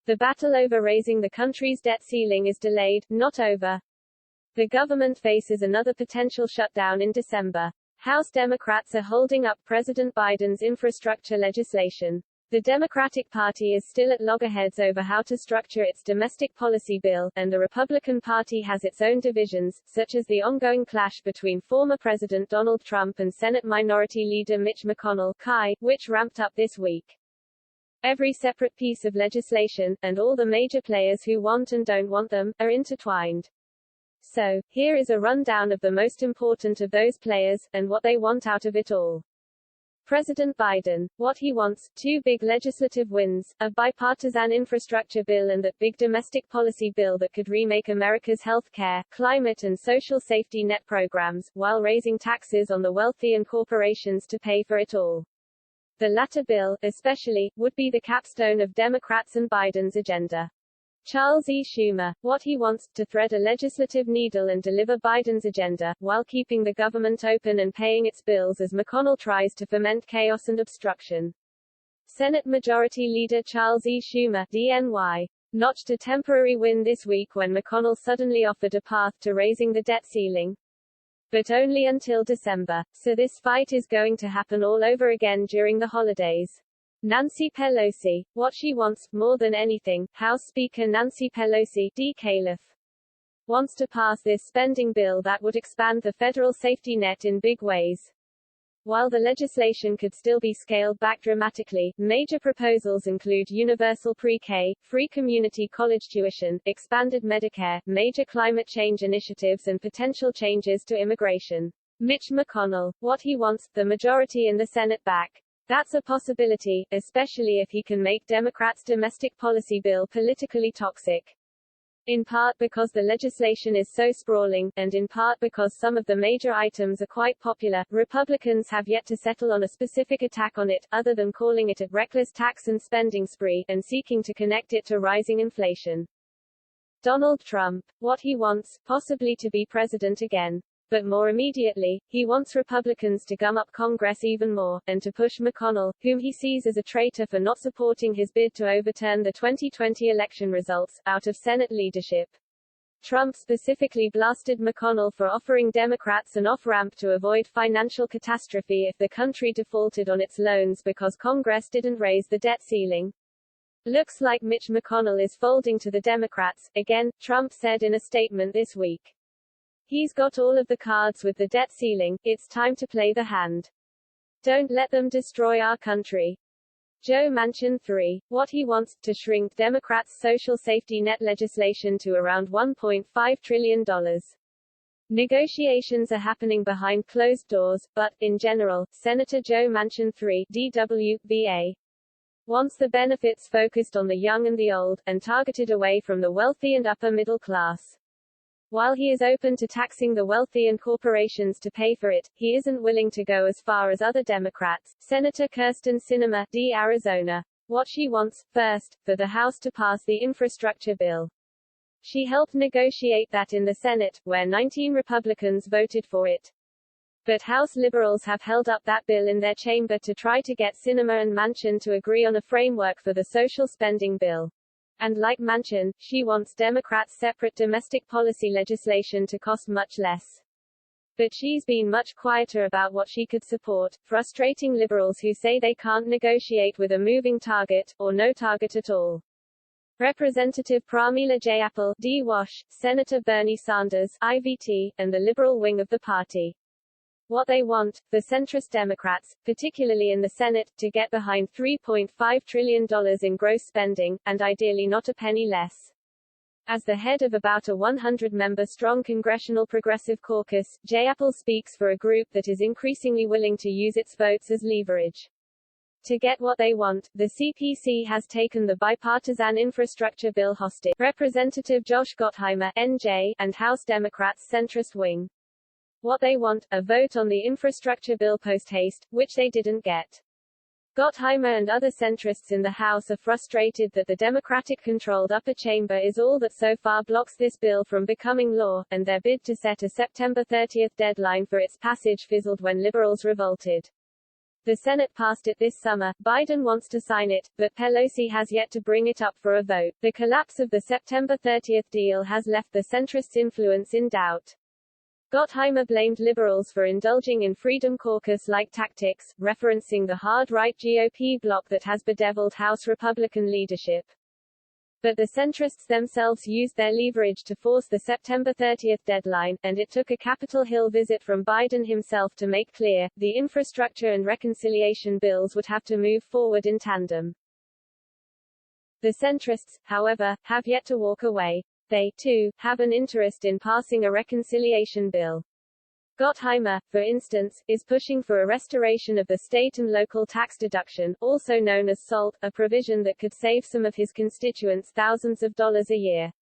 The battle over raising the country's debt ceiling is delayed, not over. The government faces another potential shutdown in December. House Democrats are holding up President Biden's infrastructure legislation. The Democratic Party is still at loggerheads over how to structure its domestic policy bill, and the Republican Party has its own divisions, such as the ongoing clash between former President Donald Trump and Senate Minority Leader Mitch McConnell, which ramped up this week. Every separate piece of legislation, and all the major players who want and don't want them, are intertwined. So, here is a rundown of the most important of those players, and what they want out of it all. President Biden. What he wants: 2 big legislative wins, a bipartisan infrastructure bill and that big domestic policy bill that could remake America's health care, climate and social safety net programs, while raising taxes on the wealthy and corporations to pay for it all. The latter bill, especially, would be the capstone of Democrats and Biden's agenda. Charles E. Schumer. What he wants: to thread a legislative needle and deliver Biden's agenda, while keeping the government open and paying its bills as McConnell tries to foment chaos and obstruction. Senate Majority Leader Charles E. Schumer, DNY, notched a temporary win this week when McConnell suddenly offered a path to raising the debt ceiling. But only until December, so this fight is going to happen all over again during the holidays. Nancy Pelosi. What she wants, more than anything, House Speaker Nancy Pelosi, D. Caliph, wants to pass this spending bill that would expand the federal safety net in big ways. While the legislation could still be scaled back dramatically, major proposals include universal pre-K, free community college tuition, expanded Medicare, major climate change initiatives and potential changes to immigration. Mitch McConnell. What he wants: the majority in the Senate back. That's a possibility, especially if he can make Democrats' domestic policy bill politically toxic. In part because the legislation is so sprawling, and in part because some of the major items are quite popular, Republicans have yet to settle on a specific attack on it, other than calling it a reckless tax and spending spree, and seeking to connect it to rising inflation. Donald Trump. What he wants: possibly to be president again. But more immediately, he wants Republicans to gum up Congress even more, and to push McConnell, whom he sees as a traitor for not supporting his bid to overturn the 2020 election results, out of Senate leadership. Trump specifically blasted McConnell for offering Democrats an off-ramp to avoid financial catastrophe if the country defaulted on its loans because Congress didn't raise the debt ceiling. Looks like Mitch McConnell is folding to the Democrats, again, Trump said in a statement this week. He's got all of the cards with the debt ceiling, it's time to play the hand. Don't let them destroy our country. Joe Manchin 3. What he wants: to shrink Democrats' social safety net legislation to around $1.5 trillion. Negotiations are happening behind closed doors, but, in general, Senator Joe Manchin 3, DW, VA, wants the benefits focused on the young and the old, and targeted away from the wealthy and upper middle class. While he is open to taxing the wealthy and corporations to pay for it, he isn't willing to go as far as other Democrats. Senator Kyrsten Sinema, D. Arizona. What she wants: first, for the House to pass the infrastructure bill. She helped negotiate that in the Senate, where 19 Republicans voted for it. But House liberals have held up that bill in their chamber to try to get Sinema and Manchin to agree on a framework for the social spending bill. And like Manchin, she wants Democrats' separate domestic policy legislation to cost much less. But she's been much quieter about what she could support, frustrating liberals who say they can't negotiate with a moving target, or no target at all. Representative Pramila Jayapal, D. Wash, Senator Bernie Sanders, IVT, and the liberal wing of the party. What they want: the centrist Democrats, particularly in the Senate, to get behind $3.5 trillion in gross spending, and ideally not a penny less. As the head of about a 100-member-strong Congressional Progressive Caucus, Jayapal speaks for a group that is increasingly willing to use its votes as leverage. To get what they want, the CPC has taken the bipartisan infrastructure bill hostage. Representative Josh Gottheimer, NJ, and House Democrats' centrist wing. What they want: a vote on the infrastructure bill post-haste, which they didn't get. Gottheimer and other centrists in the House are frustrated that the Democratic-controlled upper chamber is all that so far blocks this bill from becoming law, and their bid to set a September 30 deadline for its passage fizzled when liberals revolted. The Senate passed it this summer. Biden wants to sign it, but Pelosi has yet to bring it up for a vote. The collapse of the September 30 deal has left the centrists' influence in doubt. Gottheimer blamed liberals for indulging in Freedom Caucus-like tactics, referencing the hard-right GOP bloc that has bedeviled House Republican leadership. But the centrists themselves used their leverage to force the September 30 deadline, and it took a Capitol Hill visit from Biden himself to make clear, the infrastructure and reconciliation bills would have to move forward in tandem. The centrists, however, have yet to walk away. They, too, have an interest in passing a reconciliation bill. Gottheimer, for instance, is pushing for a restoration of the state and local tax deduction, also known as SALT, a provision that could save some of his constituents thousands of dollars a year.